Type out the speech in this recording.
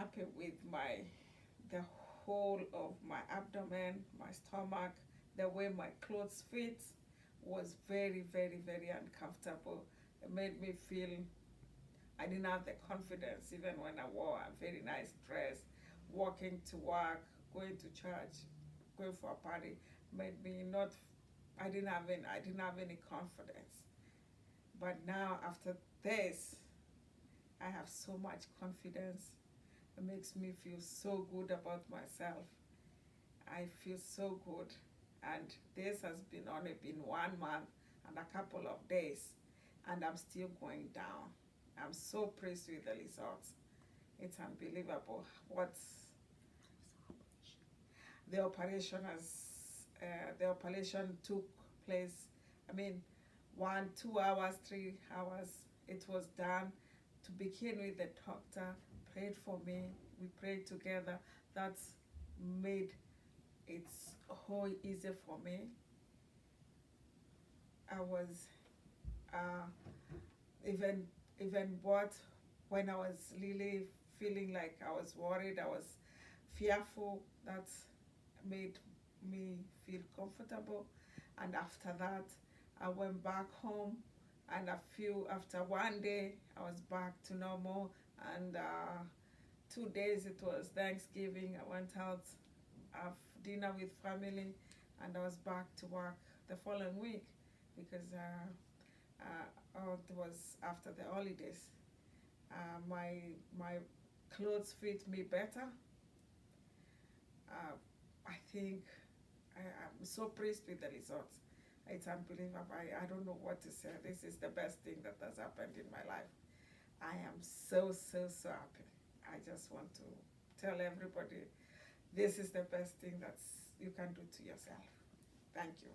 happy with the whole of my abdomen, my stomach, the way my clothes fit was very, very, very uncomfortable. It made me feel I didn't have the confidence even when I wore a very nice dress, walking to work, going to church, going for a party, made me not. I didn't have any confidence. But now after this, I have so much confidence. It makes me feel so good about myself. I feel so good. And this has been only been 1 month and a couple of days, and I'm still going down. I'm so pleased with the results. It's unbelievable what the operation has. The operation took place. I mean, 1, 2 hours, 3 hours. It was done. To begin with, the doctor prayed for me. We prayed together. That's made it whole easier for me. I was uh, even what when I was really feeling like I was worried, I was fearful. That made me feel comfortable. And after that, I went back home, and after one day, I was back to normal. And 2 days, it was Thanksgiving. I went out, have dinner with family, and I was back to work the following week because it was after the holidays. My clothes fit me better. Uh, I think I'm so pleased with the results. It's unbelievable. I don't know what to say. This is the best thing that has happened in my life. I am so, so, so happy. I just want to tell everybody this is the best thing that you can do to yourself. Thank you.